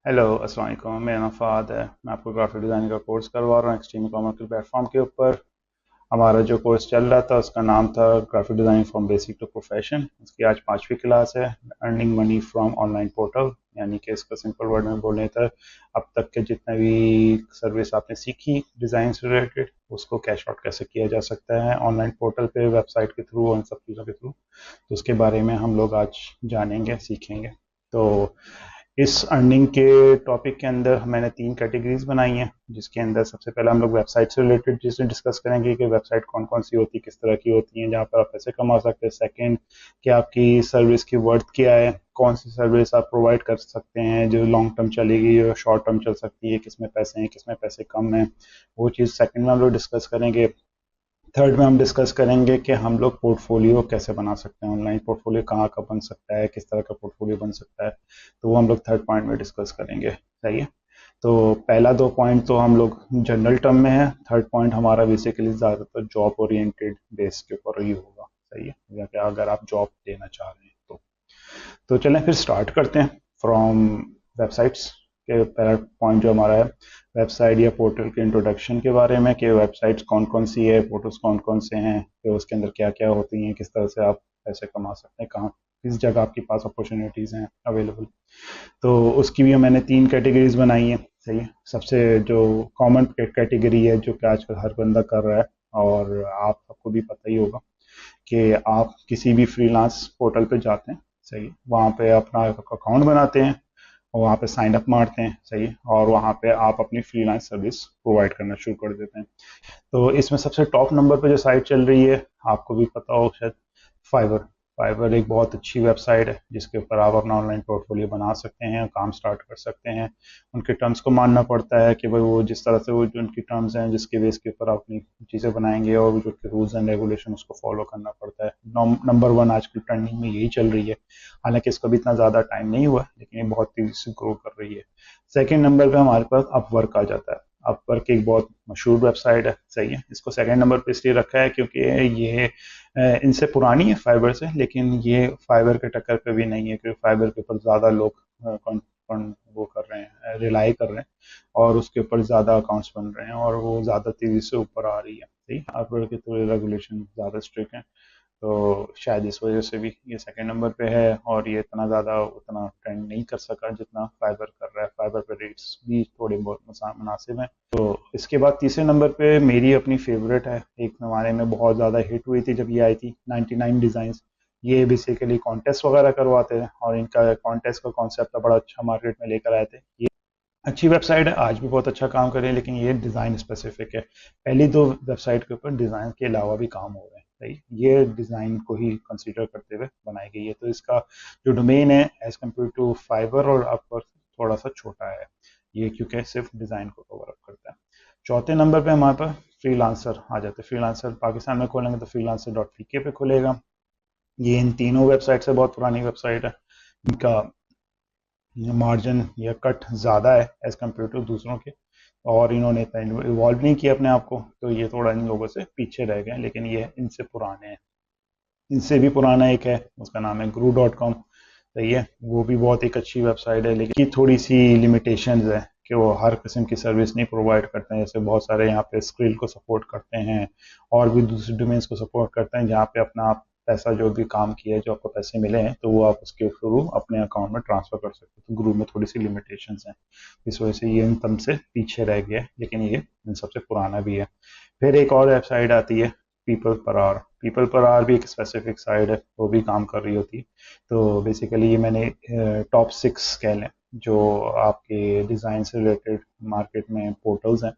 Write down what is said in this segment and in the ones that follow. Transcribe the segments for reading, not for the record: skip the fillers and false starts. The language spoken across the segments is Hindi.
हेलो अस्सलाम वालेकुम। मेरा नाम फ़ाद है। मैं आपको ग्राफिक डिज़ाइनिंग का कोर्स करवा रहा हूँ एक्सट्रीम कॉमर्स प्लेटफॉर्म के ऊपर। हमारा जो कोर्स चल रहा था उसका नाम था graphic designing from basic to profession. उसकी आज 5वीं क्लास है। Earning money from online portal, यानी कि इसका सिंपल वर्ड में बोलने था, अब तक के जितने भी सर्विस आपने सीखी डिज़ाइन से रिलेटेड उसको कैश आउट कैसे किया जा सकता है ऑनलाइन पोर्टल पे, वेबसाइट के थ्रू, उन सब चीज़ों के थ्रू। तो उसके बारे में हम लोग आज जानेंगे, सीखेंगे। तो इस अर्निंग के टॉपिक के अंदर मैंने 3 कैटेगरीज बनाई हैं, जिसके अंदर सबसे पहले हम लोग वेबसाइट से रिलेटेड चीज़ें डिस्कस करेंगे कि वेबसाइट कौन कौन सी होती है, किस तरह की होती हैं, जहाँ पर आप पैसे कमा सकते हैं। सेकंड, कि आपकी सर्विस की वर्थ क्या है, कौन सी सर्विस आप प्रोवाइड कर सकते हैं जो लॉन्ग टर्म चलेगी या शॉर्ट टर्म चल सकती है, किस में पैसे हैं, किस में पैसे कम हैं, वो चीज़ सेकंड में हम लोग डिस्कस करेंगे। थर्ड में हम डिस्कस करेंगे कि हम लोग पोर्टफोलियो कैसे बना सकते हैं, ऑनलाइन पोर्टफोलियो कहाँ का बन सकता है, किस तरह का पोर्टफोलियो बन सकता है। तो वो हम लोग थर्ड पॉइंट में डिस्कस करेंगे। सही है। तो पहला 2 पॉइंट तो हम लोग जनरल टर्म में है, थर्ड पॉइंट हमारा बेसिकली ज़्यादातर जॉब ओरिएंटेड बेस के ऊपर ही होगा। सही है, या कि अगर आप जॉब लेना चाह रहे हैं तो चलें फिर स्टार्ट करते हैं फ्रॉम वेबसाइट्स के। पहला पॉइंट जो हमारा है वेबसाइट या पोर्टल के इंट्रोडक्शन के बारे में, कि वेबसाइट्स कौन कौन सी है, पोर्टल्स कौन कौन से हैं, कि उसके अंदर क्या क्या होती हैं, किस तरह से आप पैसे कमा सकते हैं, कहाँ किस जगह आपके पास अपॉर्चुनिटीज़ हैं अवेलेबल। तो उसकी भी मैंने 3 कैटेगरीज बनाई हैं। सही है। सबसे जो कॉमन कैटेगरी है जो कि आजकल हर बंदा कर रहा है, और आप सबको भी पता ही होगा, कि आप किसी भी फ्रीलांस पोर्टल पे जाते हैं। सही है। वहाँ पे अपना अकाउंट बनाते हैं और वहाँ पे साइन अप मारते हैं। सही है। और वहाँ पे आप अपनी फ्रीलांस सर्विस प्रोवाइड करना शुरू कर देते हैं। तो इसमें सबसे टॉप नंबर पे जो साइट चल रही है, आपको भी पता हो शायद, फाइवर। फाइवर एक बहुत अच्छी वेबसाइट है जिसके ऊपर आप अपना ऑनलाइन पोर्टफोलियो बना सकते हैं, काम स्टार्ट कर सकते हैं। उनके टर्म्स को मानना पड़ता है कि भाई वो जिस तरह से वो जो उनकी टर्म्स हैं जिसके बेस के ऊपर आप अपनी चीज़ें बनाएंगे, और जो रूल्स एंड रेगुलेशन उसको फॉलो करना पड़ता है। नंबर वन आजकल ट्रेंडिंग में यही चल रही है। हालांकि इसको भी इतना ज़्यादा टाइम नहीं हुआ, लेकिन ये बहुत तेज़ी से ग्रो कर रही है। सेकेंड नंबर पे हमारे पास अपवर्क आ जाता है। अपवर्क एक बहुत मशहूर वेबसाइट है। सही है। इसको सेकंड नंबर पे इसलिए रखा है क्योंकि ये इनसे पुरानी है फाइबर से, लेकिन ये फाइबर के टक्कर पे भी नहीं है, क्योंकि फाइबर के ऊपर ज़्यादा लोग वो कर रहे हैं, रिलाई कर रहे हैं, और उसके ऊपर ज़्यादा अकाउंट्स बन रहे हैं, और वो ज़्यादा तेज़ी से ऊपर आ रही है। सही। अपवर्क के थोड़े रेगुलेशन ज़्यादा स्ट्रिक्ट हैं, तो शायद इस वजह से भी ये सेकंड नंबर पे है, और ये इतना ज़्यादा उतना ट्रेंड नहीं कर सका जितना फाइबर कर रहा है। फाइबर पे रेट्स भी थोड़े बहुत मुनासिब हैं। तो इसके बाद तीसरे नंबर पे मेरी अपनी फेवरेट है, एक ज़माने में बहुत ज़्यादा हिट हुई थी जब ये आई थी, 99 डिज़ाइंस। ये बेसिकली कॉन्टेस्ट वगैरह करवाते थे, और इनका कॉन्टेस्ट का कॉन्सेप्ट बड़ा अच्छा मार्केट में लेकर आए थे। ये अच्छी वेबसाइट है, आज भी बहुत अच्छा काम कर रही है, लेकिन ये डिज़ाइन स्पेसिफिक है। पहली 2 वेबसाइट के ऊपर डिज़ाइन के अलावा भी काम हो रहे हैं। सही। ये डिज़ाइन को ही कंसीडर करते हुए बनाई गई है, तो इसका जो डोमेन है एज कम्पेयर टू फाइबर और अपवर्क थोड़ा सा छोटा है ये, क्योंकि सिर्फ डिज़ाइन को कवर अप करता है। चौथे नंबर पे हमारे पास फ्रीलांसर आ जाते हैं। फ्रीलांसर पाकिस्तान में खोलेंगे तो फ्रीलांसर डॉट पी के पे खुलेगा। ये इन तीनों वेबसाइट से बहुत पुरानी वेबसाइट है। इनका मार्जिन या कट ज़्यादा है एज़ कम्पेयर टू दूसरों के, और इन्होंने इतना इवॉल्व नहीं किया अपने आप को, तो ये थोड़ा इन लोगों से पीछे रह गए, लेकिन ये इनसे पुराने हैं। इनसे भी पुराना एक है, उसका नाम है gru.com। सही है। वो भी बहुत एक अच्छी वेबसाइट है, लेकिन थोड़ी सी लिमिटेशंस है कि वो हर किस्म की सर्विस नहीं प्रोवाइड करते हैं। जैसे बहुत सारे यहाँ पे स्क्रिल को सपोर्ट करते हैं, और भी दूसरे डोमेन्स को सपोर्ट करते हैं, जहाँ पे अपना आप पैसा जो भी काम किया है, जो आपको पैसे मिले हैं, तो वो आप उसके थ्रू अपने अकाउंट में ट्रांसफर कर सकते हो। तो ग्रुप में थोड़ी सी लिमिटेशंस हैं, इस वजह से ये इन तम से पीछे रह गया है, लेकिन ये इन सबसे पुराना भी है। फिर एक और वेबसाइट आती है, people per hour. People per hour भी एक स्पेसिफिक साइट है, वो भी काम कर रही होती है। तो बेसिकली ये मैंने टॉप 6 कह लें जो आपके डिज़ाइन से रिलेटेड मार्केट में पोर्टल्स हैं,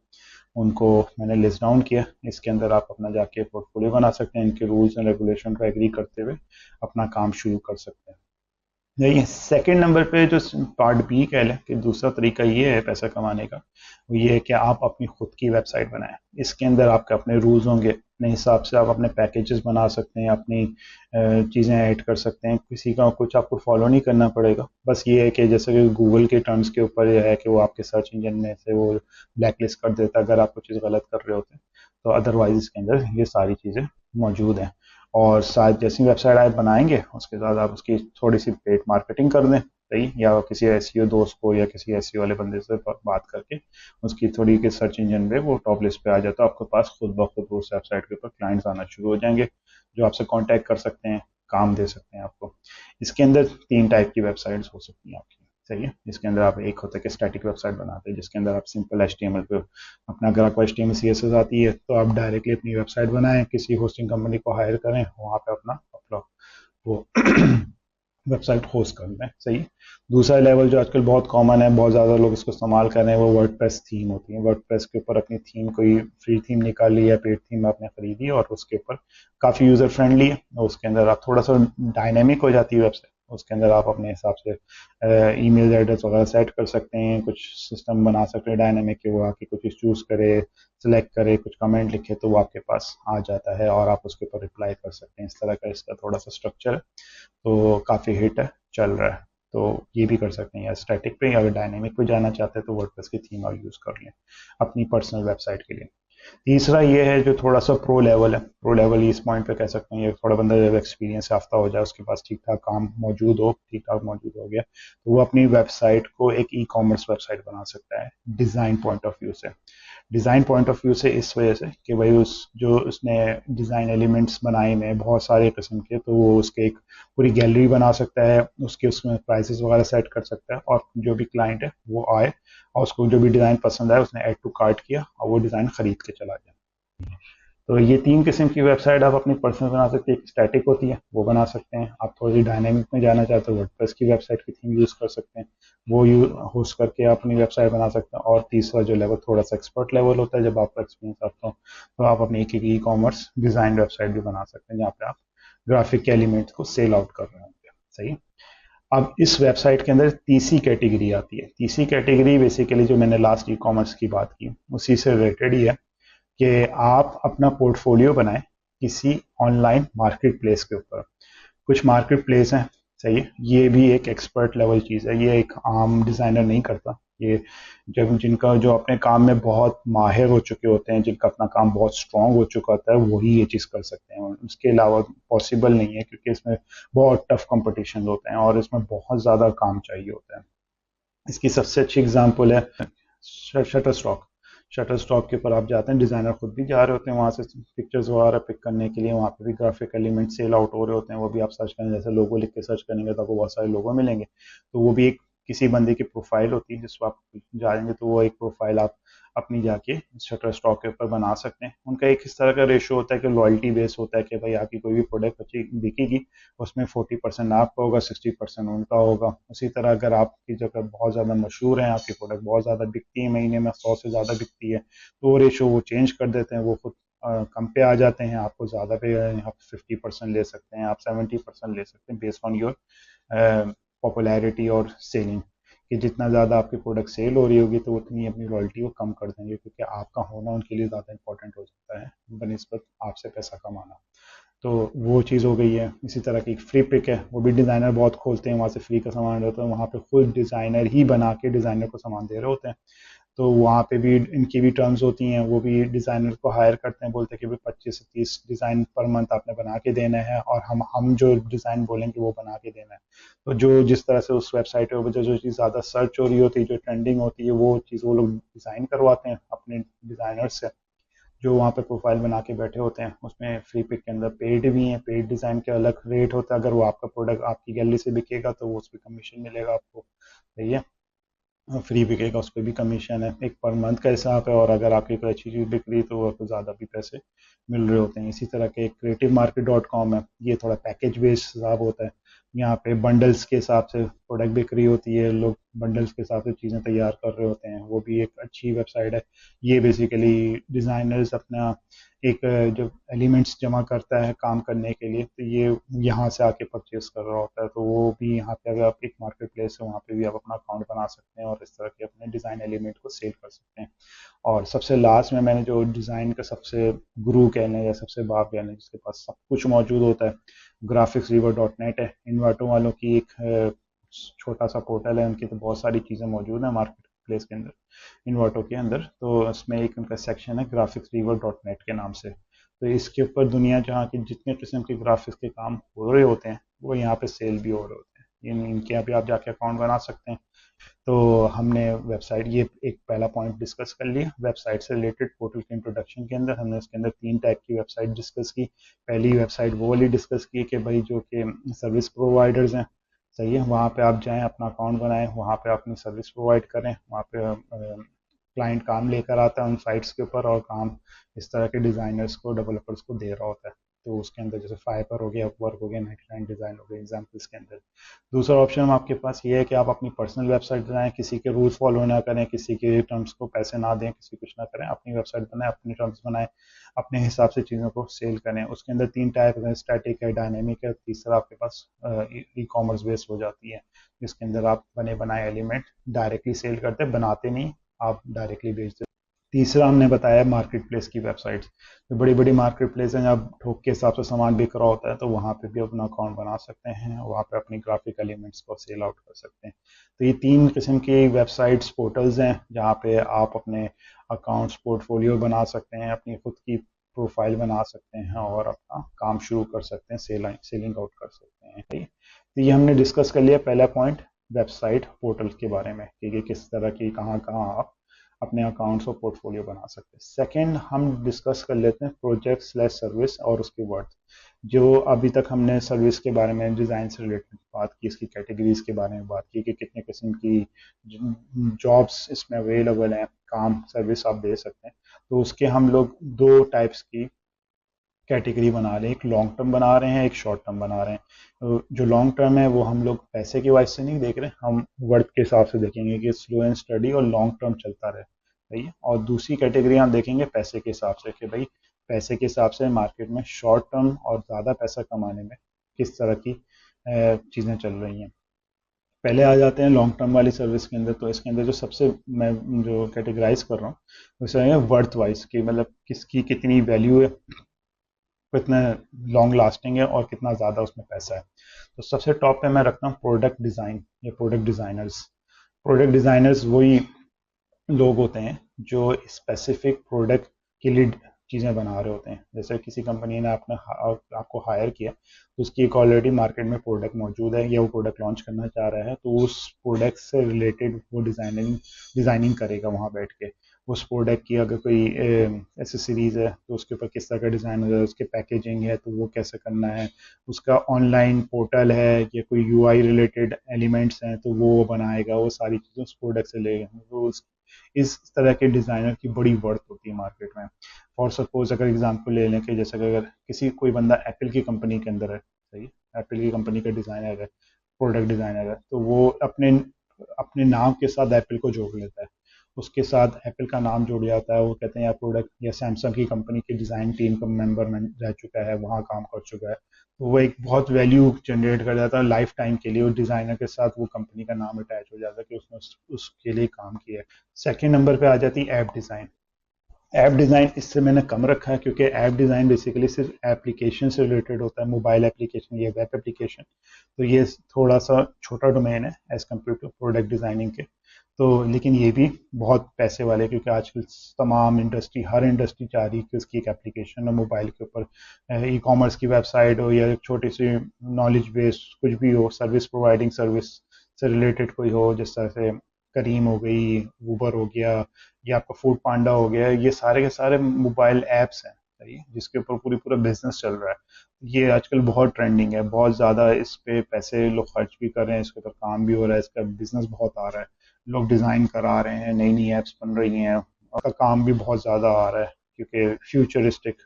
उनको मैंने लिस्ट डाउन किया। इसके अंदर आप अपना जाके पोर्टफोलियो बना सकते हैं, इनके रूल्स एंड रेगुलेशन को एग्री करते हुए अपना काम शुरू कर सकते हैं। नहीं, सेकंड नंबर पे जो पार्ट बी कह लें, कि दूसरा तरीका ये है पैसा कमाने का, वो ये है कि आप अपनी खुद की वेबसाइट बनाएं। इसके अंदर आपके अपने रूल्स होंगे, अपने हिसाब से आप अपने पैकेजेस बना सकते हैं, अपनी चीज़ें ऐड कर सकते हैं, किसी का कुछ आपको फॉलो नहीं करना पड़ेगा। बस ये है कि जैसे कि गूगल के टर्म्स के ऊपर ये है कि वो आपके सर्च इंजन में से वो ब्लैक लिस्ट कर देता है अगर आप कुछ चीज़ गलत कर रहे होते हैं। तो अदरवाइज इसके अंदर ये सारी चीज़ें मौजूद हैं। और साथ जैसी वेबसाइट आप बनाएंगे, उसके साथ आप उसकी थोड़ी सी पेड मार्केटिंग कर दें। सही, या किसी एसईओ दोस्त को या किसी एसईओ वाले बंदे से बात करके उसकी थोड़ी के सर्च इंजन पे वो टॉप लिस्ट पे आ जाता है, आपके पास खुद ब खुद उस वेबसाइट के ऊपर क्लाइंट्स आना शुरू हो जाएंगे जो आपसे कांटेक्ट कर सकते हैं, काम दे सकते हैं आपको। इसके अंदर 3 टाइप की वेबसाइट्स हो सकती हैं आपकी, सही है। इसके अंदर आप, एक होता है कि स्टैटिक वेबसाइट बनाते हैं जिसके अंदर आप सिंपल एचटीएमएल पे अपना, अगर आपको एचटीएमएल सीएसएस आती है तो आप डायरेक्टली अपनी वेबसाइट बनाएं, किसी होस्टिंग कंपनी को हायर करें, वहाँ पे अपना वो वेबसाइट होस्ट करना है, सही। दूसरा लेवल जो आजकल बहुत कॉमन है, बहुत ज़्यादा लोग इसको इस्तेमाल कर रहे हैं, वो वर्डप्रेस थीम होती है। वर्डप्रेस के ऊपर अपनी थीम, कोई फ्री थीम निकाल ली या पेड थीम आपने खरीदी और उसके ऊपर काफ़ी यूज़र फ्रेंडली है, उसके अंदर आप थोड़ा सा डायनेमिक हो जाती है वेबसाइट, उसके अंदर आप अपने हिसाब से ईमेल एड्रेस वगैरह सेट कर सकते हैं, कुछ सिस्टम बना सकते हैं डायनेमिक के, वो आके कुछ चूज़ करे, सिलेक्ट करे, कुछ कमेंट लिखे तो वो आपके पास आ जाता है और आप उसके ऊपर रिप्लाई कर सकते हैं। इस तरह का इसका थोड़ा सा स्ट्रक्चर है, तो काफ़ी हिट है, चल रहा है। तो ये भी कर सकते हैं, या स्टैटिक पे, अगर डायनेमिक पे जाना चाहते हैं तो वर्डप्रेस की थीम आप यूज़ कर लें अपनी पर्सनल वेबसाइट के लिए। तीसरा ये है जो थोड़ा सा प्रो लेवल है, प्रो लेवल इस पॉइंट पे कह सकते हैं, ये थोड़ा बंदा जब एक्सपीरियंस याफ्ता हो जाए, उसके पास ठीक ठाक काम मौजूद हो, ठीक ठाक मौजूद हो गया, तो वो अपनी वेबसाइट को एक ई कॉमर्स वेबसाइट बना सकता है डिज़ाइन पॉइंट ऑफ व्यू से। डिज़ाइन पॉइंट ऑफ व्यू से इस वजह से कि भाई उस जो उसने डिज़ाइन एलिमेंट्स बनाए में बहुत सारे किस्म के, तो वो उसके एक पूरी गैलरी बना सकता है, उसके उसमें प्राइसेस वगैरह सेट कर सकता है, और जो भी क्लाइंट है वो आए और उसको जो भी डिज़ाइन पसंद आए उसने ऐड टू कार्ट किया और वो डिज़ाइन खरीद के चला जाए। तो ये 3 किस्म की वेबसाइट आप अपनी पर्सनल बना सकते हैं। एक स्टैटिक होती है, वो बना सकते हैं। आप थोड़ी सी डायनेमिक में जाना चाहते हो, वर्डप्रेस की वेबसाइट की थीम यूज़ कर सकते हैं, वो होस्ट करके आप अपनी वेबसाइट बना सकते हैं। और तीसरा जो लेवल थोड़ा सा एक्सपर्ट लेवल होता है, जब आपका एक्सपीरियंस आता हो तो आप अपनी एक ई कॉमर्स डिज़ाइन वेबसाइट भी बना सकते हैं जहाँ पे आप ग्राफिक के एलिमेंट्स को सेल आउट कर रहे होंगे, सही। अब इस वेबसाइट के अंदर तीसरी कैटेगरी आती है। तीसरी कैटेगरी बेसिकली जो मैंने लास्ट ई कॉमर्स की बात की उसी से रिलेटेड ही है, कि आप अपना पोर्टफोलियो बनाएं किसी ऑनलाइन मार्केट प्लेस के ऊपर। कुछ मार्केट प्लेस हैं, सही है, ये भी एक एक्सपर्ट लेवल चीज़ है, ये एक आम डिज़ाइनर नहीं करता। ये जब जिनका जो अपने काम में बहुत माहिर हो चुके होते हैं, जिनका अपना काम बहुत स्ट्रांग हो चुका होता है, वही ये चीज़ कर सकते हैं। उसके अलावा पॉसिबल नहीं है, क्योंकि इसमें बहुत टफ कंपटीशन होते हैं और इसमें बहुत ज़्यादा काम चाहिए होता है। इसकी सबसे अच्छी एग्जांपल है शटर स्टॉक। शटर स्टॉक के ऊपर आप जाते हैं, डिज़ाइनर खुद भी जा रहे होते हैं वहाँ से पिक्चर्स वगैरह पिक करने के लिए, वहाँ पे भी ग्राफिक एलिमेंट सेल आउट हो रहे होते हैं, वो भी आप सर्च करें, जैसे लोगो लिख के सर्च करेंगे तो आपको बहुत सारे लोगो मिलेंगे, तो वो भी एक किसी बंदे की प्रोफाइल होती है, जिसको आप जाएंगे तो वो एक प्रोफाइल आप अपनी जाके शटर स्टॉक के ऊपर बना सकते हैं। उनका एक इस तरह का रेशो होता है कि लॉयल्टी बेस होता है, कि भाई आपकी कोई भी प्रोडक्ट अच्छी बिकेगी उसमें 40% आपका होगा, 60% उनका होगा। उसी तरह अगर आपकी जगह बहुत ज़्यादा मशहूर है, आपकी प्रोडक्ट बहुत ज़्यादा बिकती है, महीने में 100 से ज़्यादा बिकती है, तो वो रेशो वो चेंज कर देते हैं, वो खुद कम पे आ जाते हैं, आपको ज़्यादा पे आप 50% ले सकते हैं, आप 70% ले सकते हैं, बेस्ड ऑन योर पॉपुलैरिटी और सेलिंग, कि जितना ज़्यादा आपकी प्रोडक्ट सेल हो रही होगी तो उतनी अपनी रॉयल्टी वो कम कर देंगे, क्योंकि आपका होना उनके लिए ज़्यादा इंपॉर्टेंट हो जाता है बनिस्बत आपसे पैसा कमाना। तो वो चीज़ हो गई है। इसी तरह की एक फ्री पिक है, वो भी डिज़ाइनर बहुत खोलते हैं, वहाँ से फ्री का सामान रहता है, वहाँ पे खुद डिज़ाइनर ही बना के डिज़ाइनर को सामान दे रहे होते हैं, तो वहाँ पे भी इनकी भी टर्म्स होती हैं, वो भी डिज़ाइनर को हायर करते हैं, बोलते हैं कि भाई 25 से 30 डिज़ाइन पर मंथ आपने बना के देना है, और हम जो डिज़ाइन बोलेंगे वो बना के देना है। तो जो जिस तरह से उस वेबसाइट पे जो चीज़ ज़्यादा सर्च हो रही होती है, जो ट्रेंडिंग होती है, वो चीज़ वो लोग डिज़ाइन करवाते हैं अपने डिज़ाइनर से, जो वहाँ पे प्रोफाइल बना के बैठे होते हैं। उसमें फ्री पिक के अंदर पेड भी हैं, पेड डिज़ाइन के अलग रेट होता है, अगर वो आपका प्रोडक्ट आपकी गैलरी से बिकेगा तो वो उस पर कमीशन मिलेगा आपको, सही है। फ्री बिकेगा उस पर भी कमीशन है, एक पर मंथ का हिसाब है, और अगर आपकी कोई अच्छी चीज़ बिक रही तो वो आपको ज़्यादा भी पैसे मिल रहे होते हैं। इसी तरह के एक creativemarket.com है, ये थोड़ा पैकेज बेस्ड हिसाब होता है, यहाँ पे बंडल्स के हिसाब से प्रोडक्ट बिक रही होती है, लोग बंडल्स के हिसाब से चीज़ें तैयार कर रहे होते हैं, वो भी एक अच्छी वेबसाइट है। ये बेसिकली डिज़ाइनर्स अपना एक जो एलिमेंट्स जमा करता है काम करने के लिए, तो ये यहाँ से आके परचेज कर रहा होता है, तो वो भी यहाँ पे, अगर आप एक मार्केट प्लेस है वहाँ पे भी आप अपना अकाउंट बना सकते हैं और इस तरह के अपने डिज़ाइन एलिमेंट को सेल कर सकते हैं। और सबसे लास्ट में मैंने जो डिज़ाइन का सबसे गुरु कह लें या सबसे बाप कह लें, जिसके पास सब कुछ मौजूद होता है, graphicsriver.net है। इन्वाटो वालों की एक छोटा सा पोर्टल है, उनकी तो बहुत सारी चीज़ें मौजूद हैं मार्केट प्लेस के अंदर, इन्वाटो के अंदर, तो उसमें एक उनका सेक्शन है graphicsriver.net के नाम से। तो इसके ऊपर दुनिया जहाँ के जितने किस्म के ग्राफिक्स के काम हो रहे होते हैं वो यहाँ पे सेल भी हो रहे होते हैं। इनके यहाँ भी आप जाके अकाउंट बना सकते हैं। तो हमने वेबसाइट, ये एक पहला पॉइंट डिस्कस कर लिया वेबसाइट से रिलेटेड। पोर्टल के इंट्रोडक्शन के अंदर हमने उसके अंदर 3 टाइप की वेबसाइट डिस्कस की। पहली वेबसाइट वो वाली डिस्कस की कि भाई जो कि सर्विस प्रोवाइडर्स हैं, सही है, वहाँ पे आप जाएं, अपना अकाउंट बनाएं, वहाँ पे अपनी सर्विस प्रोवाइड करें। वहाँ पे क्लाइंट काम लेकर आता है उन साइट्स के ऊपर, और काम इस तरह के डिज़ाइनर्स को, डेवलपर्स को दे रहा होता है। तो उसके अंदर जैसे फाइवर हो गया, अपवर्क हो गया, नेटलाइन डिज़ाइन हो गया, एग्जाम्पल्स के अंदर। दूसरा ऑप्शन आपके पास ये है कि आप अपनी पर्सनल वेबसाइट बनाएं, किसी के रूल फॉलो ना करें, किसी के टर्म्स को पैसे ना दें, किसी कुछ ना करें, अपनी वेबसाइट बनाएं, अपने टर्म्स बनाएं, अपने हिसाब से चीज़ों को सेल करें। उसके अंदर 3 टाइप हैं, स्टैटिक है, डायनेमिक है, तीसरा आपके पास ई कॉमर्स बेस्ड हो जाती है, जिसके अंदर आप बने बनाए एलिमेंट डायरेक्टली सेल करते, बनाते नहीं, आप डायरेक्टली बेचते। तीसरा हमने बताया मार्केट प्लेस की वेबसाइट्स। जो बड़ी बड़ी मार्केट प्लेस हैं, जब थोक के हिसाब से सामान बिक रहा होता है, तो वहाँ पे भी अपना अकाउंट बना सकते हैं, वहाँ पे अपनी ग्राफिक एलिमेंट्स को सेल आउट कर सकते हैं। तो ये 3 किस्म की वेबसाइट्स, पोर्टल्स हैं, जहाँ पे आप अपने अकाउंट्स पोर्टफोलियो बना सकते हैं, अपनी खुद की प्रोफाइल बना सकते हैं, और अपना काम शुरू कर सकते हैं, सेलिंग आउट कर सकते हैं। ठीक है, तो ये हमने डिस्कस कर लिया पहला पॉइंट वेबसाइट पोर्टल के बारे में, कि किस तरह की कहाँ कहाँ आप अपने अकाउंट्स और पोर्टफोलियो बना सकते हैं। सेकंड हम डिस्कस कर लेते हैं प्रोजेक्ट स्लैश सर्विस और उसकी वर्थ। जो अभी तक हमने सर्विस के बारे में, डिज़ाइन से रिलेटेड बात की, इसकी कैटेगरीज के बारे में बात की कि कितने किस्म की जॉब्स इसमें अवेलेबल हैं, काम सर्विस आप दे सकते हैं। तो उसके हम लोग 2 टाइप्स की कैटेगरी बना रहे हैं, एक लॉन्ग टर्म बना रहे हैं, एक शॉर्ट टर्म बना रहे हैं। तो जो लॉन्ग टर्म है वो हम लोग पैसे की वाइज से नहीं देख रहे, हम वर्थ के हिसाब से देखेंगे कि स्लो एंड स्टडी और लॉन्ग टर्म चलता रहे, सही है। और दूसरी कैटेगरी हम देखेंगे पैसे के हिसाब से, कि भाई पैसे के हिसाब से मार्केट में शॉर्ट टर्म और ज़्यादा पैसा कमाने में किस तरह की चीज़ें चल रही हैं। पहले आ जाते हैं लॉन्ग टर्म वाली सर्विस के अंदर। तो इसके अंदर जो सबसे मैं जो कैटेगराइज कर रहा हूँ उसे है वर्थ वाइज, कि मतलब किसकी कितनी वैल्यू है, कितना लॉन्ग लास्टिंग है, और कितना ज़्यादा उसमें पैसा है। तो सबसे टॉप पे मैं रखता हूँ प्रोडक्ट डिज़ाइन या प्रोडक्ट डिज़ाइनर्स। प्रोडक्ट डिज़ाइनर्स वही लोग होते हैं जो स्पेसिफिक प्रोडक्ट के लिए चीज़ें बना रहे होते हैं। जैसे किसी कंपनी ने आपको हायर किया, तो उसकी एक ऑलरेडी मार्केट में प्रोडक्ट मौजूद है, या वो प्रोडक्ट लॉन्च करना चाह रहा है, तो उस प्रोडक्ट से रिलेटेड वो डिज़ाइनिंग करेगा वहाँ बैठ के। उस प्रोडक्ट की अगर कोई एसेसरीज है, तो उसके ऊपर किस तरह का डिज़ाइन है, उसके पैकेजिंग है तो वो कैसे करना है, उसका ऑनलाइन पोर्टल है या कोई यूआई रिलेटेड एलिमेंट्स हैं तो वो बनाएगा, वो सारी चीज़ें उस प्रोडक्ट से लेगा। तो इस तरह के डिज़ाइनर की बड़ी वर्थ होती है मार्केट में। फॉर सपोज अगर एग्जांपल ले लें कि जैसे कि अगर कोई बंदा एप्पल की कंपनी के अंदर है, सही, एप्पल की कंपनी का डिज़ाइनर है, प्रोडक्ट डिज़ाइनर है, तो वो अपने अपने नाम के साथ एप्पल को जोड़ लेता है, उसके साथ एप्पल का नाम जुड़ जाता है। वो कहते हैं यार प्रोडक्ट, या सैमसंग की कंपनी की डिज़ाइन टीम का मेंबर रह चुका है, वहाँ काम कर चुका है, तो वो एक बहुत वैल्यू जनरेट कर जाता है लाइफ टाइम के लिए। उस डिज़ाइनर के साथ वो कंपनी का नाम अटैच हो जाता है कि उसने उसके लिए काम किया है। सेकेंड नंबर पे आ जाती है ऐप डिज़ाइन। ऐप डिज़ाइन इससे मैंने कम रखा है, क्योंकि ऐप डिज़ाइन बेसिकली सिर्फ एप्लीकेशन से रिलेटेड होता है, मोबाइल एप्लीकेशन या वेब एप्लीकेशन। तो ये थोड़ा सा छोटा डोमेन है as compare to product designing के। तो लेकिन ये भी बहुत पैसे वाले, क्योंकि आजकल तमाम इंडस्ट्री, हर इंडस्ट्री चाह रही है कि उसकी एक एप्लीकेशन हो मोबाइल के ऊपर, ई कॉमर्स की वेबसाइट हो, या एक छोटी सी नॉलेज बेस्ड कुछ भी हो, सर्विस प्रोवाइडिंग सर्विस से रिलेटेड कोई हो, जिस तरह से करीम हो गई, ऊबर हो गया, या आपका फूड पांडा हो गया, ये सारे के सारे मोबाइल ऐप्स हैं, सही है, जिसके ऊपर पूरा बिजनेस चल रहा है। ये आजकल बहुत ट्रेंडिंग है, बहुत ज़्यादा इस पे पैसे लोग खर्च भी कर रहे हैं, इसके ऊपर काम भी हो रहा है, इसका बिजनेस बहुत आ रहा है, लोग डिज़ाइन करा रहे हैं, नई नई ऐप्स बन रही हैं, उसका काम भी बहुत ज़्यादा आ रहा है, क्योंकि फ्यूचरिस्टिक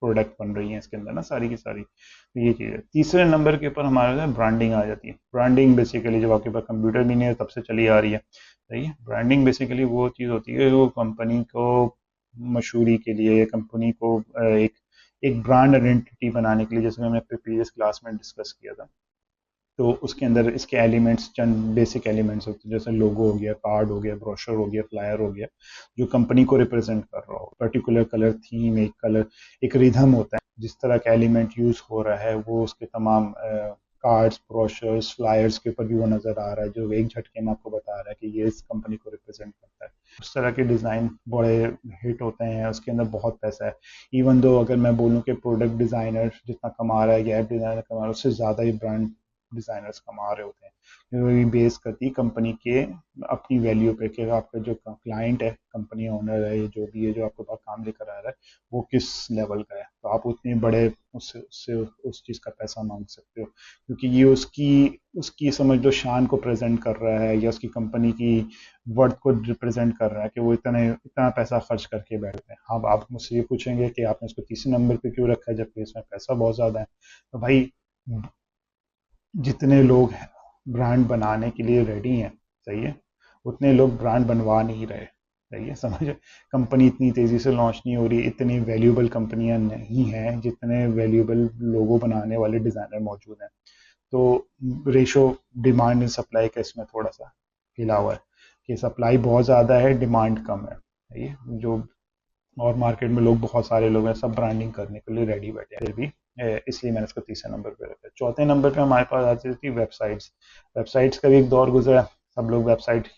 प्रोडक्ट बन रही हैं इसके अंदर ना सारी की सारी। तो ये चीज़ है। तीसरे नंबर के ऊपर हमारे ब्रांडिंग आ जाती है। ब्रांडिंग बेसिकली जब आपके पास कंप्यूटर भी नहीं है तब से चली आ रही है, सही है। ब्रांडिंग बेसिकली वो चीज़ होती है जो कंपनी को मशहूरी के लिए, या कंपनी को एक एक ब्रांड आइडेंटिटी बनाने के लिए, जैसे मैंने अपने प्रीवियस क्लास में डिस्कस किया था, तो उसके अंदर इसके एलिमेंट्स, चंद बेसिक एलिमेंट्स होते हैं, जैसे लोगो हो गया, कार्ड हो गया, ब्रोशर हो गया, फ्लायर हो गया, जो कंपनी को रिप्रेजेंट कर रहा हो। पर्टिकुलर कलर थीम, एक कलर, एक रिदम होता है, जिस तरह का एलिमेंट यूज हो रहा है वो उसके तमाम कार्ड्स, ब्रोशर्स, फ्लायर्स के ऊपर भी वो नज़र आ रहा है, जो एक झटके में आपको बता रहा है कि ये इस कंपनी को रिप्रेजेंट करता है। उस तरह के डिज़ाइन बड़े हिट होते हैं, उसके अंदर बहुत पैसा है। इवन दो अगर मैं बोलूँ कि प्रोडक्ट डिज़ाइनर जितना कमा रहा है या ऐप डिज़ाइनर कमा रहा है, उससे ज़्यादा ही ब्रांड डिज़ाइनर्स कमा रहे होते हैं, ये बेस करती है कंपनी के अपनी वैल्यू पे कि आपका जो क्लाइंट है, कंपनी ओनर है, ये जो भी है जो आपके पास काम लेकर आ रहा है वो किस लेवल का है, तो आप उतने बड़े उससे उस चीज़ का पैसा मांग सकते हो, क्योंकि ये उसकी उसकी समझ लो शान को प्रेजेंट कर रहा है या उसकी कंपनी की वर्थ को रिप्रेजेंट कर रहा है कि वो इतना पैसा खर्च करके बैठते हैं। हाँ, आप मुझसे ये पूछेंगे कि आपने इसको तीसरे नंबर पे क्यों रखा है जबकि इसमें पैसा बहुत ज़्यादा है, तो भाई जितने लोग हैं ब्रांड बनाने के लिए रेडी हैं, सही है, उतने लोग ब्रांड बनवा नहीं रहे, सही है, समझे, कंपनी इतनी तेज़ी से लॉन्च नहीं हो रही, इतनी वैल्यूएबल कंपनियां नहीं हैं जितने वैल्यूएबल लोगो बनाने वाले डिज़ाइनर मौजूद हैं। तो रेशो डिमांड एंड सप्लाई का इसमें थोड़ा सा हिला हुआ है कि सप्लाई बहुत ज़्यादा है, डिमांड कम है, सही है, जो और मार्केट में लोग बहुत सारे लोग हैं, सब ब्रांडिंग करने के लिए रेडी बैठे हैं, फिर भी इसलिए मैंने इसको तीसरे नंबर पे रखा है। चौथे नंबर पे हमारे पास आती थी वेबसाइट्स। वेबसाइट्स का भी एक दौर गुजरा, सब लोग वेबसाइट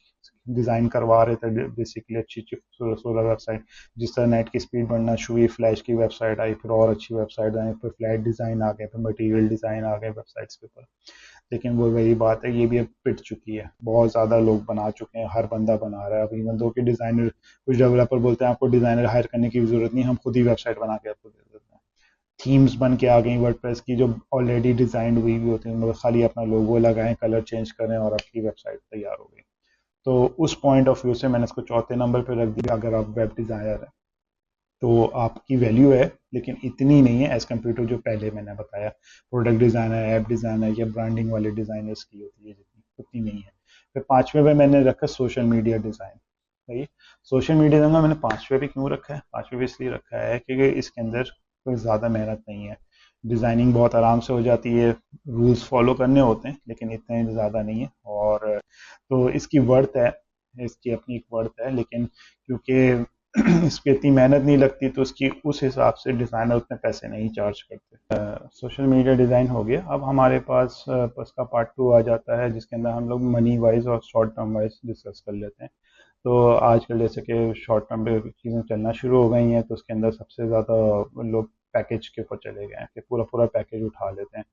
डिज़ाइन करवा रहे थे, बेसिकली अच्छी अच्छी खूबसूरत वेबसाइट, जिस तरह नेट की स्पीड बढ़ना शुरू हुई, फ्लैश की वेबसाइट आई, फिर और अच्छी वेबसाइट आई, फिर फ्लैट डिज़ाइन आ गए, फिर मटेरियल डिज़ाइन आ गए वेबसाइट्स के ऊपर। लेकिन वो वही बात है, ये भी अब पिट चुकी है, बहुत ज़्यादा लोग बना चुके हैं, हर बंदा बना रहा है। अब इवन दो कि डिज़ाइनर, कुछ डेवलपर बोलते हैं आपको डिज़ाइनर हायर करने की ज़रूरत नहीं, हम खुद ही वेबसाइट बना के आपको दे देते हैं। थीम्स बन के आ गई वर्डप्रेस की जो ऑलरेडी डिज़ाइंड हुई भी होती है, मतलब खाली अपना लोगो लगाएं, कलर चेंज करें और आपकी वेबसाइट तैयार हो गई। तो उस पॉइंट ऑफ व्यू से मैंने इसको चौथे नंबर पर रख दिया। अगर आप वेब डिज़ाइनर हैं तो आपकी वैल्यू है, लेकिन इतनी नहीं है एज़ कम्पेयर टू जो पहले मैंने बताया, प्रोडक्ट डिज़ाइनर, ऐप डिज़ाइनर या ब्रांडिंग वाले डिज़ाइनर्स की होती है जितनी, उतनी नहीं है। फिर पाँचवें पे मैंने रखा सोशल मीडिया डिज़ाइन। सही, सोशल मीडिया डिज़ाइन मैंने पाँचवें पे क्यों रखा है, पाँचवें पे इसलिए रखा है क्योंकि इसके अंदर कोई ज़्यादा मेहनत नहीं है, डिज़ाइनिंग बहुत आराम से हो जाती है, रूल्स फॉलो करने होते हैं लेकिन इतने ज़्यादा नहीं है, और तो इसकी वर्थ है, इसकी अपनी एक वर्थ है, लेकिन क्योंकि इस पे इतनी मेहनत नहीं लगती तो उसकी उस हिसाब से डिज़ाइनर उतने पैसे नहीं चार्ज करते। सोशल मीडिया डिज़ाइन हो गया, अब हमारे पास उसका पार्ट टू आ जाता है जिसके अंदर हम लोग मनी वाइज और शॉर्ट टर्म वाइज डिस्कस कर लेते हैं। तो आजकल जैसे कि शॉर्ट टर्म पे चीज़ें चलना शुरू हो गई हैं, तो उसके अंदर सबसे ज़्यादा लोग पैकेज के ऊपर चले गए हैं कि पूरा पूरा पैकेज उठा लेते हैं।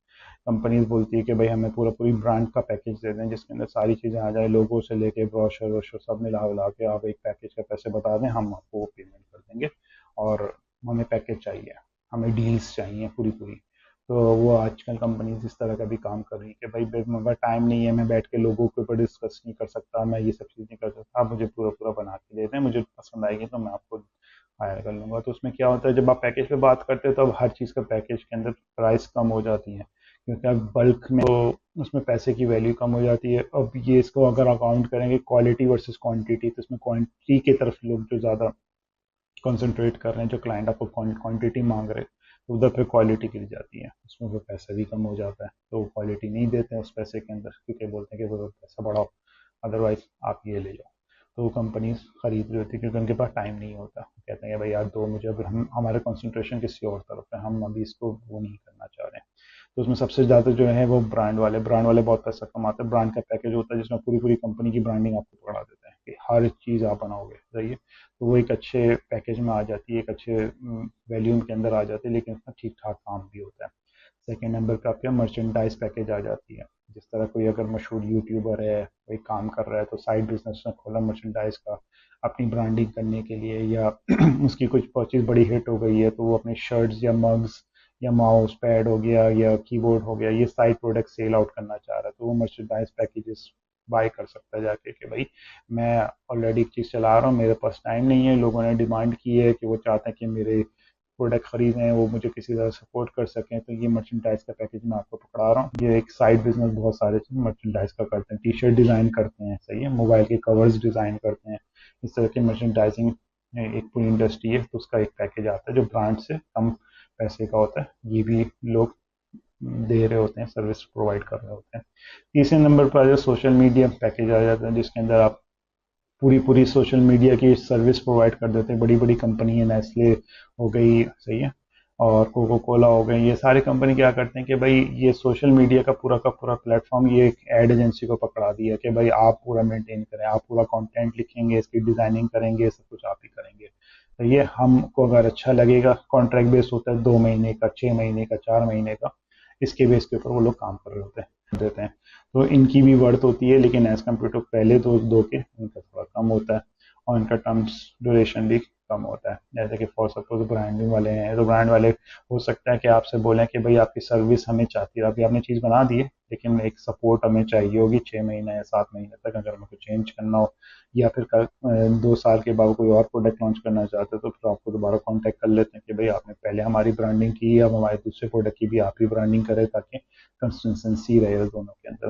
कंपनीज बोलती है कि भाई हमें पूरा पूरी ब्रांड का पैकेज दे दें जिसके अंदर सारी चीज़ें आ जाए, लोगों से लेके ब्रोशर वोशर सब मिला उला के आप एक पैकेज का पैसे बता दें, हम आपको वो पेमेंट कर देंगे, और हमें पैकेज चाहिए, हमें डील्स चाहिए पूरी पूरी। तो वो आजकल कंपनीज इस तरह का भी काम कर रही है कि भाई मेरे टाइम नहीं है, मैं बैठ के लोगों के ऊपर डिस्कस नहीं कर सकता, मैं ये सब चीज़ नहीं कर सकता, आप मुझे पूरा पूरा बना के दे दें, मुझे पसंद आएगी तो मैं आपको हायर कर लूँगा। तो उसमें क्या होता है, जब आप पैकेज पे बात करते हो तो अब हर चीज़ का पैकेज के अंदर प्राइस कम हो जाती है, क्योंकि अब बल्क में तो उसमें पैसे की वैल्यू कम हो जाती है। अब ये इसको अगर अकाउंट करेंगे क्वालिटी वर्सेस क्वांटिटी, तो इसमें क्वांटिटी की तरफ लोग जो ज़्यादा कंसंट्रेट कर रहे हैं, जो क्लाइंट आपको क्वांटिटी मांग रहे हैं, तो उधर फिर क्वालिटी गिर जाती है, उसमें फिर पैसा भी कम हो जाता है, तो वो क्वालिटी नहीं देते हैं उस पैसे के अंदर, क्योंकि बोलते हैं कि वो पैसा बढ़ाओ, अदरवाइज आप ये ले जाओ। तो कंपनीज खरीद रही होती है क्योंकि उनके पास टाइम नहीं होता, कहते हैं भाई यार दो मुझे, अगर हम हमारे कंसंट्रेशन किसी और तरफ है, हम अभी इसको वो नहीं करना चाह रहे हैं। तो उसमें सबसे ज़्यादा जो है वो ब्रांड वाले बहुत पैसा कमाते हैं। ब्रांड का पैकेज होता है जिसमें पूरी पूरी कंपनी की ब्रांडिंग आपको पकड़ा देते हैं कि हर चीज़ आप बनाओगे, सही है, तो वो एक अच्छे पैकेज में आ जाती है, एक अच्छे वैल्यूम के अंदर आ जाती है, लेकिन उसमें ठीक ठाक काम भी होता है। सेकेंड नंबर पे आपके मर्चेंडाइज पैकेज आ जाती है, जिस तरह कोई अगर मशहूर यूट्यूबर है, कोई काम कर रहा है तो साइड बिजनेस में खोला मर्चेंडाइज का अपनी ब्रांडिंग करने के लिए, या उसकी कुछ परचेज बड़ी हिट हो गई है तो वो अपने शर्ट्स या मग्स या माउस पैड हो गया या कीबोर्ड हो गया, ये साइड प्रोडक्ट सेल आउट करना चाह रहा है, तो वो मर्चेंडाइज पैकेजेस बाय कर सकता है जाके कि भाई मैं ऑलरेडी एक चीज़ चला रहा हूँ, मेरे पास टाइम नहीं है, लोगों ने डिमांड की है कि वो चाहते हैं कि मेरे प्रोडक्ट खरीदें, वो मुझे किसी तरह सपोर्ट कर सकें, तो ये मर्चेंडाइज का पैकेज मैं आपको पकड़ा रहा हूँ। ये एक साइड बिजनेस बहुत सारे मर्चेंडाइज का करते हैं, टी शर्ट डिज़ाइन करते हैं, सही है, मोबाइल के कवर्स डिज़ाइन करते हैं, इस तरह की मर्चेंडाइजिंग एक पूरी इंडस्ट्री है, तो उसका एक पैकेज आता है जो ब्रांड से कम पैसे का होता है, ये भी लोग दे रहे होते हैं, सर्विस प्रोवाइड कर रहे होते हैं। तीसरे नंबर पर जो सोशल मीडिया पैकेज आ जाता है जिसके अंदर आप पूरी पूरी सोशल मीडिया की सर्विस प्रोवाइड कर देते हैं, बड़ी बड़ी कंपनी है, नेस्ले हो गई, सही है, और कोको कोला हो गई, ये सारी कंपनी क्या करते हैं कि भाई ये सोशल मीडिया का पूरा प्लेटफॉर्म ये एक एड एजेंसी को पकड़ा दिया कि भाई आप पूरा मेंटेन करें, आप पूरा कंटेंट लिखेंगे, इसकी डिज़ाइनिंग करेंगे, सब कुछ आप ही करेंगे, तो ये हमको अगर अच्छा लगेगा, कॉन्ट्रैक्ट बेस होता है 2 महीने का, 6 महीने का, 4 महीने का, इसके बेस के ऊपर वो लोग काम कर रहे होते हैं। देते हैं, तो इनकी भी वर्थ होती है, लेकिन एज कम्पेयर टू पहले दो के इनका थोड़ा कम होता है और इनका टर्म्स ड्यूरेशन भी कम होता है। जैसे कि फॉर सपोज ब्रांडिंग वाले हैं, तो ब्रांड वाले हो सकता है कि आपसे बोलें कि भाई आपकी सर्विस हमें चाहती है, अभी आपने चीज़ बना दी है लेकिन एक सपोर्ट हमें चाहिए होगी 6 महीने या 7 महीने तक, अगर हमें कुछ चेंज करना हो या फिर 2 साल के बाद कोई और प्रोडक्ट लॉन्च करना चाहते हैं तो फिर आपको दोबारा कांटेक्ट कर लेते हैं कि भाई आपने पहले हमारी ब्रांडिंग की, अब हमारे दूसरे प्रोडक्ट की भी आप ही ब्रांडिंग करें ताकि कंसिस्टेंसी रहे दोनों के अंदर,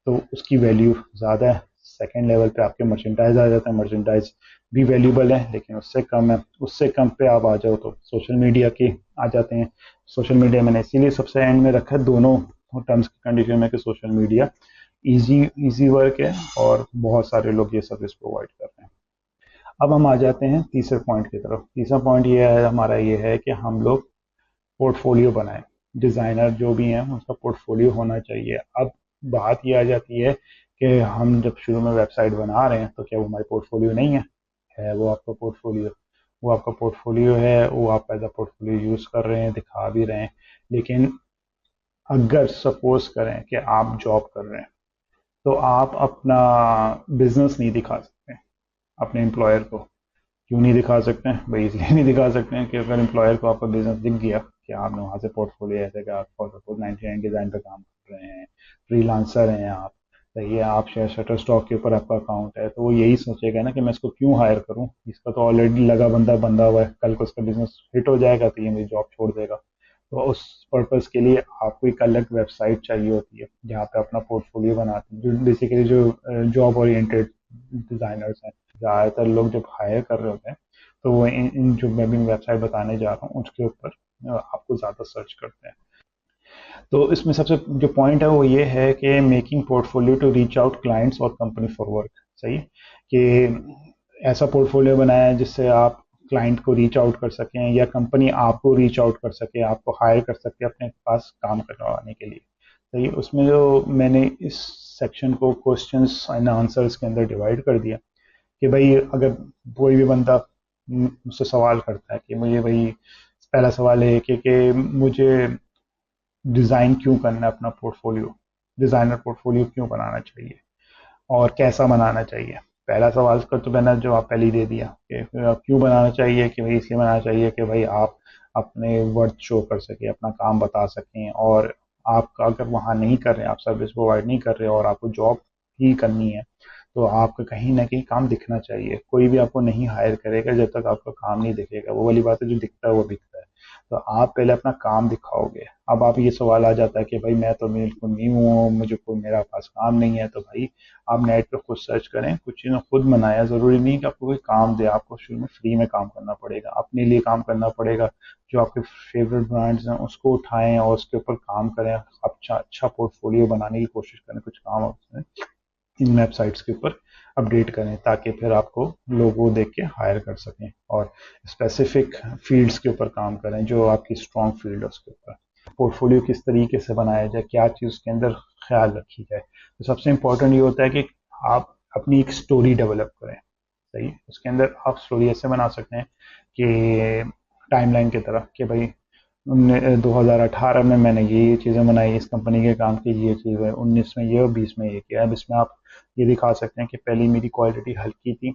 तो उसकी वैल्यू ज़्यादा है। सेकेंड लेवल पे आपके मर्चेंडाइज आ जाता है, मर्चेंडाइज भी वैल्यूबल है लेकिन उससे कम है। उससे कम पे आप आ जाओ तो सोशल मीडिया के आ जाते हैं। सोशल मीडिया मैंने इसीलिए सबसे एंड में रखा है, दोनों टर्म्स की कंडीशन में कि सोशल मीडिया इजी वर्क है और बहुत सारे लोग ये सर्विस प्रोवाइड कर रहे हैं। अब हम आ जाते हैं तीसरे पॉइंट की तरफ। तीसरा पॉइंट ये है हमारा, ये है कि हम लोग पोर्टफोलियो बनाएं। डिज़ाइनर जो भी हैं उसका पोर्टफोलियो होना चाहिए। अब बात ये आ जाती है कि हम जब शुरू में वेबसाइट बना रहे हैं तो क्या वो हमारी पोर्टफोलियो नहीं है वो आपका पोर्टफोलियो। वो आपका पोर्टफोलियो है, वो आप एज अ पोर्टफोलियो यूज़ कर रहे हैं, दिखा भी रहे हैं। लेकिन अगर सपोज करें कि आप जॉब कर रहे हैं तो आप अपना बिजनेस नहीं दिखा सकते अपने एम्प्लॉयर को। क्यों नहीं दिखा सकते हैं भाई? इसलिए नहीं दिखा सकते हैं कि अगर एम्प्लॉयर को आपका बिजनेस दिख गया कि आपने वहाँ से पोर्टफोलियो, ऐसे कि आप फॉर सपोज 99 डिज़ाइन पे काम कर रहे हैं, फ्रीलांसर हैं आप, सही है, आप शेयर शटर स्टॉक के ऊपर आपका अकाउंट है, तो वो यही सोचेगा ना कि मैं इसको क्यों हायर करूँ, इसका तो ऑलरेडी लगा बंदा बंदा हुआ है, कल को उसका बिजनेस हिट हो जाएगा तो ये मेरी जॉब छोड़ देगा। तो उस पर्पज़ के लिए आपको एक अलग वेबसाइट चाहिए होती है जहाँ पे अपना पोर्टफोलियो बनाते हैं, जो बेसिकली जो जॉब ओरिएंटेड डिज़ाइनर्स हैं। ज़्यादातर लोग जब हायर कर रहे होते हैं तो वो इन जो मैं भी वेबसाइट बताने जा रहा हूँ उसके ऊपर आपको ज़्यादा सर्च करते हैं। तो इसमें सबसे जो पॉइंट है वो ये है कि making portfolio to reach out clients और कंपनी फॉर वर्क। सही कि ऐसा पोर्टफोलियो बनाया जिससे आप क्लाइंट को रीच आउट कर सकें या कंपनी आपको रीच आउट कर सके, आपको हायर कर सके अपने पास काम करवाने के लिए। सही, उसमें जो मैंने इस सेक्शन को क्वेश्चंस एंड आंसर्स के अंदर डिवाइड कर दिया कि भाई अगर कोई भी बंदा मुझसे सवाल करता है कि मुझे भाई, पहला सवाल है कि मुझे डिज़ाइन क्यों करना है अपना पोर्टफोलियो, डिज़ाइनर पोर्टफोलियो क्यों बनाना चाहिए और कैसा बनाना चाहिए। पहला सवाल का तो मैंने जवाब पहले ही दे दिया कि क्यों बनाना चाहिए, कि भाई इसलिए बनाना चाहिए कि भाई आप अपने वर्थ शो कर सकें, अपना काम बता सकें, और आप अगर वहाँ नहीं कर रहे हैं, आप सर्विस प्रोवाइड नहीं कर रहे और आपको जॉब ही करनी है तो आपका कहीं ना कहीं काम दिखना चाहिए। कोई भी आपको नहीं हायर करेगा जब तक आपका काम नहीं दिखेगा। वो वाली बात है, जो दिखता है वो बिकता है। तो आप पहले अपना काम दिखाओगे। अब आप ये सवाल आ जाता है कि भाई मैं तो बिल्कुल न्यू हूँ, मुझे कोई मेरा पास काम नहीं है, तो भाई आप नेट पे खुद सर्च करें, कुछ चीज़ें खुद बनाया। ज़रूरी नहीं कि आपको कोई काम दे, आपको शुरू में फ्री में काम करना पड़ेगा, अपने लिए काम करना पड़ेगा। जो आपके फेवरेट ब्रांड्स हैं उसको उठाएं और उसके ऊपर काम करें, अच्छा अच्छा पोर्टफोलियो बनाने की कोशिश करें, कुछ काम उसमें इन वेबसाइट्स के ऊपर अपडेट करें ताकि फिर आपको लोग वो देख के हायर कर सकें, और स्पेसिफिक फील्ड्स के ऊपर काम करें जो आपकी स्ट्रॉन्ग फील्ड है उसके ऊपर। पोर्टफोलियो किस तरीके से बनाया जाए, क्या चीज़ उसके अंदर ख्याल रखी जाए, तो सबसे इम्पोर्टेंट ये होता है कि आप अपनी एक स्टोरी डेवलप करें। सही, उसके अंदर आप स्टोरी ऐसे बना सकते हैं कि टाइमलाइन की तरह कि भाई 2018 में मैंने ये चीज़ें बनाई, इस कंपनी के काम की ये चीज़ है, 19 में ये और 20 में ये किया। अब इसमें आप ये दिखा सकते हैं कि पहले मेरी क्वालिटी हल्की थी,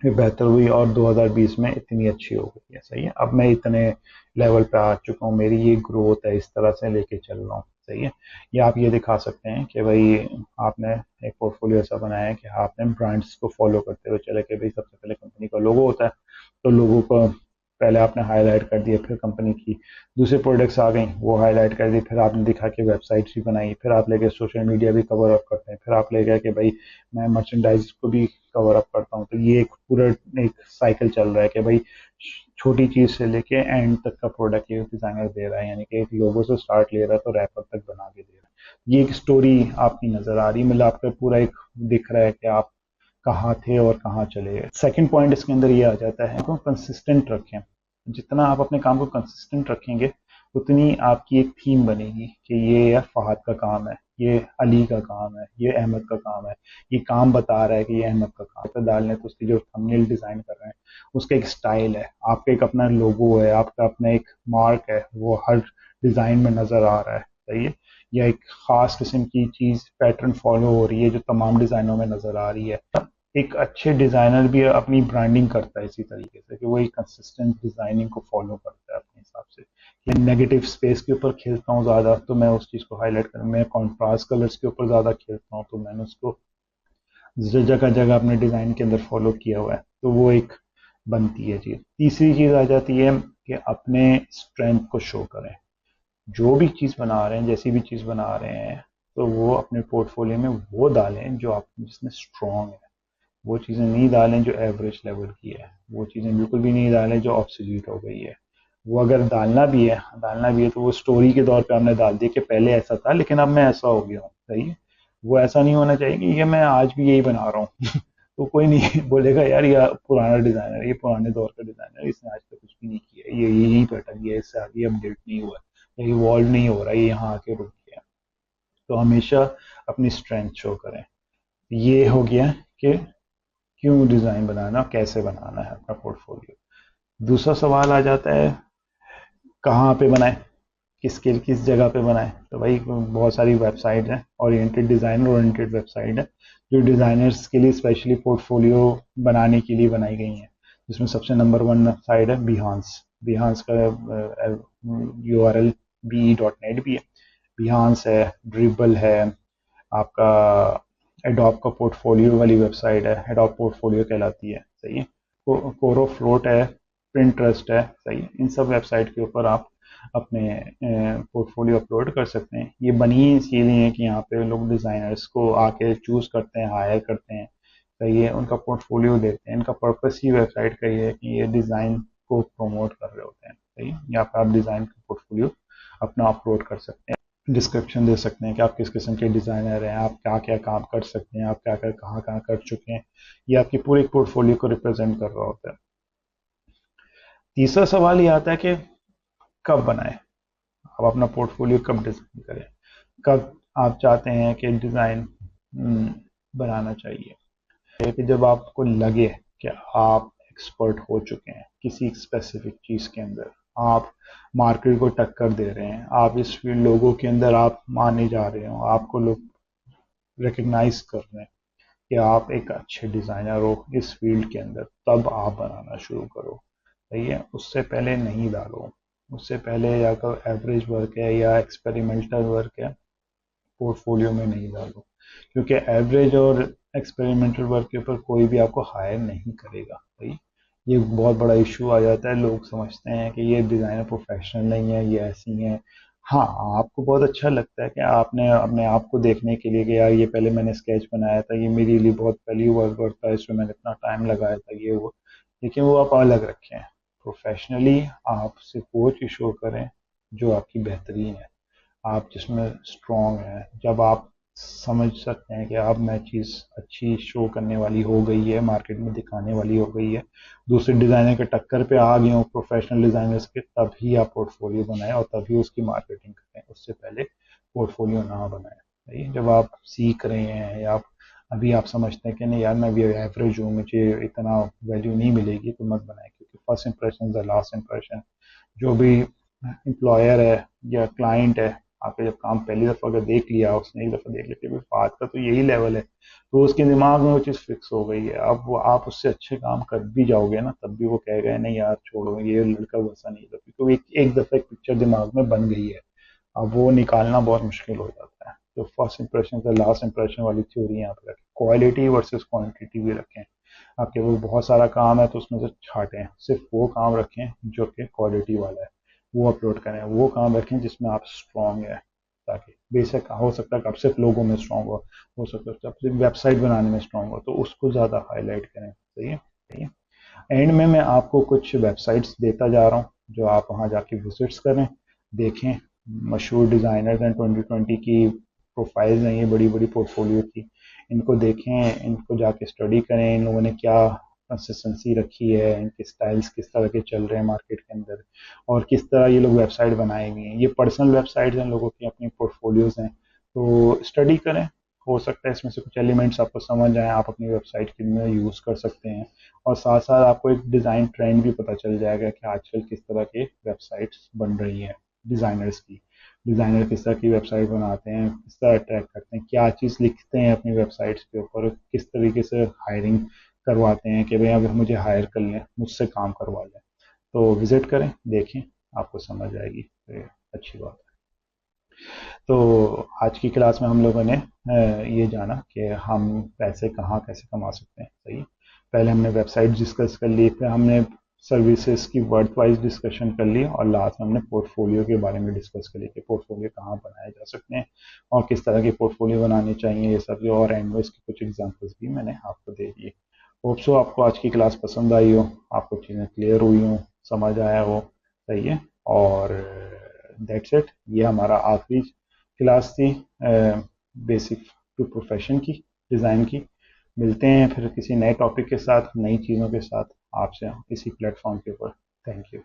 फिर बेहतर हुई और 2020 में इतनी अच्छी हो गई है। सही है, अब मैं इतने लेवल पे आ चुका हूँ, मेरी ये ग्रोथ है, इस तरह से लेके चल रहा हूँ। सही है, या आप ये दिखा सकते हैं कि भाई आपने एक पोर्टफोलियो ऐसा बनाया है कि आपने ब्रांड्स को फॉलो करते हुए चले कि भाई सबसे पहले कंपनी का लोगो होता है, तो लोगों को पहले आपने हाईलाइट कर दिया, फिर कंपनी की दूसरे प्रोडक्ट्स आ गई वो हाईलाइट कर दी, फिर आपने दिखा कि वेबसाइट्स भी बनाई, फिर आप लेके सोशल मीडिया भी कवर अप करते हैं, फिर आप ले गए कि भाई मैं मर्चेंडाइज को भी कवर अप करता हूँ। तो ये एक पूरा एक साइकिल चल रहा है कि भाई छोटी चीज़ से लेके एंड तक का प्रोडक्ट ये डिज़ाइनर दे रहा है, यानी कि एक लोगो से स्टार्ट ले रहा है तो रैपर तक बना के दे रहा है। ये एक स्टोरी आपकी नज़र आ रही है, मतलब आपका पूरा एक दिख रहा है कि आप कहाँ थे और कहाँ चले गए। सेकेंड पॉइंट इसके अंदर ये आ जाता है तो कंसिस्टेंट रखें। जितना आप अपने काम को कंसिस्टेंट रखेंगे उतनी आपकी एक थीम बनेगी कि ये फहद का काम है, ये अली का काम है, ये अहमद का काम है। ये काम बता रहा है कि ये अहमद का काम है, डालने तो उसकी जो थंबनेल डिज़ाइन कर रहे हैं उसका एक स्टाइल है, आपका एक अपना लोगो है, आपका अपना एक मार्क है, वो हर डिज़ाइन में नज़र आ रहा है। सही है, या एक ख़ास किस्म की चीज़ पैटर्न फॉलो हो रही है जो तमाम डिज़ाइनों में नज़र आ रही है। एक अच्छे डिज़ाइनर भी अपनी ब्रांडिंग करता है इसी तरीके से कि वो एक कंसिस्टेंट डिज़ाइनिंग को फॉलो करता है अपने हिसाब से। मैं नेगेटिव स्पेस के ऊपर खेलता हूँ ज़्यादा तो मैं उस चीज़ को हाईलाइट करूँ, मैं कॉन्ट्रास्ट कलर्स के ऊपर ज़्यादा खेलता हूँ तो मैंने उसको जगह जगह अपने डिज़ाइन के अंदर फॉलो किया हुआ है, तो वो एक बनती है चीज़। तीसरी चीज़ आ जाती है कि अपने स्ट्रेंथ को शो करें। जो भी चीज़ बना रहे हैं, जैसी भी चीज़ बना रहे हैं, तो वो अपने पोर्टफोलियो में वो डालें जो आप जिसमें स्ट्रॉन्ग है। वो चीज़ें नहीं डालें जो एवरेज लेवल की है, वो चीज़ें बिल्कुल भी नहीं डालें जो ऑब्सोल्यूट हो गई है। वो अगर डालना भी है तो वो स्टोरी के तौर पे हमने डाल दिया कि पहले ऐसा था लेकिन अब मैं ऐसा हो गया हूँ, सही है। वो ऐसा नहीं होना चाहिए कि ये मैं आज भी यही बना रहा हूँ तो कोई नहीं बोलेगा यार ये पुराना डिज़ाइनर है, ये पुराने दौर का डिज़ाइनर है, इसने आज तक कुछ भी नहीं किया, ये यही पैटर्न है, इससे आगे अपडेट नहीं हुआ है, ये इवॉल्व नहीं हो रहा है, ये यहाँ आके रुक गया। तो हमेशा अपनी स्ट्रेंथ शो करें। ये हो गया कि क्यों डिज़ाइन बनाना, कैसे बनाना है अपना पोर्टफोलियो। दूसरा सवाल आ जाता है कहाँ पे बनाएं, किस जगह पे बनाएं। तो भाई बहुत सारी वेबसाइट हैं, ओरिएंटेड डिज़ाइनर ओरिएंटेड वेबसाइट है जो डिज़ाइनर्स के लिए स्पेशली पोर्टफोलियो बनाने के लिए बनाई गई हैं, जिसमें सबसे नंबर वन साइट है बिहांस। बिहांस का URL be.net भी है, बिहांस है, ड्रिबल है, आपका एडोब का पोर्टफोलियो वाली वेबसाइट है, एडोब पोर्टफोलियो कहलाती है, सही है। कोरो फ्लोट है, पिंटरेस्ट है, सही है। इन सब वेबसाइट के ऊपर आप अपने पोर्टफोलियो अपलोड कर सकते हैं। ये बनी ही इसीलिए है कि यहाँ पे लोग डिज़ाइनर्स को आके चूज़ करते हैं, हायर करते हैं, सही है, उनका पोर्टफोलियो देते हैं। इनका पर्पस ही वेबसाइट का ये है कि ये डिज़ाइन को प्रमोट कर रहे होते हैं, सही है। यहाँ पर आप डिज़ाइन का पोर्टफोलियो अपना अपलोड कर सकते हैं, डिस्क्रिप्शन दे सकते हैं कि आप किस किस्म के डिज़ाइनर हैं, आप क्या क्या काम कर सकते हैं, आप क्या क्या कहाँ कहाँ कर चुके हैं। ये आपकी पूरे पोर्टफोलियो को रिप्रेजेंट कर रहा होता है। तीसरा सवाल ये आता है कि कब बनाएं, आप अपना पोर्टफोलियो कब डिज़ाइन करें, कब आप चाहते हैं कि डिज़ाइन बनाना चाहिए। कि जब आपको लगे कि आप एक्सपर्ट हो चुके हैं किसी स्पेसिफिक चीज़ के अंदर, आप मार्केट को टक्कर दे रहे हैं, आप इस फील्ड लोगों के अंदर आप माने जा रहे हो, आपको लोग रिकग्नाइज कर रहे हैं कि आप एक अच्छे डिज़ाइनर हो इस फील्ड के अंदर, तब आप बनाना शुरू करो, सही है। उससे पहले नहीं डालो, उससे पहले या तो एवरेज वर्क है या एक्सपेरिमेंटल वर्क है, पोर्टफोलियो में नहीं डालो, क्योंकि एवरेज और एक्सपेरिमेंटल वर्क के ऊपर कोई भी आपको हायर नहीं करेगा, सही। ये बहुत बड़ा इशू आ जाता है, लोग समझते हैं कि ये डिज़ाइनर प्रोफेशनल नहीं है, ये ऐसी हैं। हाँ, आपको बहुत अच्छा लगता है कि आपने अपने आप को देखने के लिए कि यार ये पहले मैंने स्केच बनाया था, ये मेरे लिए बहुत वैल्यू वर्क था, इसमें मैंने इतना टाइम लगाया था, ये वो, लेकिन वो आप अलग रखें। प्रोफेशनली आप सिर्फ वो चीज़ शो करें जो आपकी बेहतरीन है, आप जिसमें स्ट्रॉन्ग हैं। जब आप समझ सकते हैं कि अब मैं चीज़ अच्छी शो करने वाली हो गई है, मार्केट में दिखाने वाली हो गई है, दूसरे डिज़ाइनर के टक्कर पे आ गए हो प्रोफेशनल डिज़ाइनर्स के, तभी आप पोर्टफोलियो बनाएं और तभी उसकी मार्केटिंग करें, उससे पहले पोर्टफोलियो ना बनाएं, सही। जब आप सीख रहे हैं या आप अभी आप समझते हैं कि नहीं यार मैं भी एवरेज हूँ, मुझे इतना वैल्यू नहीं मिलेगी, तो मत बनाएं, क्योंकि first impression the last impression. जो भी एम्प्लॉयर है या क्लाइंट है, आपका जब काम पहली दफ़ा अगर देख लिया, उसने एक दफ़ा देख लिया कि बात का तो यही लेवल है, तो उसके दिमाग में वो चीज़ फिक्स हो गई है। अब वो आप उससे अच्छे काम कर भी जाओगे ना, तब भी वो कहेगा नहीं यार छोड़ो, ये लड़का वैसा नहीं था, क्योंकि एक दफ़ा एक पिक्चर दिमाग में बन गई है, अब वो निकालना बहुत मुश्किल हो जाता है। तो फर्स्ट इंप्रेशन से लास्ट इंप्रेशन वाली थ्योरी यहाँ पे रखें, क्वालिटी वर्सेस क्वांटिटी भी रखें। आपके वो बहुत सारा काम है तो उसमें से छाटें, सिर्फ वो काम रखें जो कि क्वालिटी वाला है, वो अपलोड करें। वो काम रखें जिसमें आप स्ट्रॉन्ग है, ताकि बेशक हो सकता है कि आप सिर्फ लोगों में स्ट्रॉन्ग हो सकता है आप सिर्फ वेबसाइट बनाने में स्ट्रॉन्ग हो, तो उसको ज़्यादा हाईलाइट करें, सही है, सही है। एंड में मैं आपको कुछ वेबसाइट्स देता जा रहा हूँ जो आप वहाँ जाके विजिट्स करें, देखें। मशहूर डिज़ाइनर्स हैं, 2020 की प्रोफाइल्स हैं ये, बड़ी बड़ी पोर्टफोलियो की, इनको देखें, इनको जाके स्टडी करें, इन लोगों ने क्या कंसिस्टेंसी रखी है, इनके स्टाइल्स किस तरह के चल रहे हैं मार्केट के अंदर, और किस तरह ये लोग वेबसाइट बनाए हुए हैं। ये पर्सनल वेबसाइट्स हैं, लोगों की अपनी पोर्टफोलियोज हैं, तो स्टडी करें। हो सकता है इसमें से कुछ एलिमेंट्स आपको समझ आए, आप अपनी वेबसाइट के लिए यूज़ कर सकते हैं, और साथ साथ आपको एक डिज़ाइन ट्रेंड भी पता चल जाएगा कि आजकल किस तरह की वेबसाइट्स बन रही हैं डिज़ाइनर्स की। डिज़ाइनर किस तरह की वेबसाइट बनाते हैं, किस तरह अट्रैक्ट करते हैं, क्या चीज़ लिखते हैं अपनी वेबसाइट्स के ऊपर, किस तरीके से हायरिंग करवाते हैं कि भाई अगर मुझे हायर कर लें, मुझसे काम करवा लें। तो विज़िट करें, देखें, आपको समझ आएगी, तो अच्छी बात है। तो आज की क्लास में हम लोगों ने ये जाना कि हम पैसे कहाँ कैसे कमा सकते हैं। सही, पहले हमने वेबसाइट डिस्कस कर ली, फिर हमने सर्विसेज की वर्थ वाइज डिस्कशन कर ली, और लास्ट में हमने पोर्टफोलियो के बारे में डिस्कस कर ली कि पोर्टफोलियो कहाँ बनाए जा सकते हैं और किस तरह के पोर्टफोलियो बनाने चाहिए, ये सब। और एंड में इसकी कुछ एग्जांपल्स भी मैंने आपको दे दिए। होप सो आपको आज की क्लास पसंद आई हो, आपको चीज़ें क्लियर हुई हो, समझ आया हो। सही है, और दैट्स इट। ये हमारा आखिरी क्लास थी बेसिक टू प्रोफेशन की, डिज़ाइन की। मिलते हैं फिर किसी नए टॉपिक के साथ, नई चीज़ों के साथ आपसे इसी प्लेटफॉर्म के ऊपर। Thank you.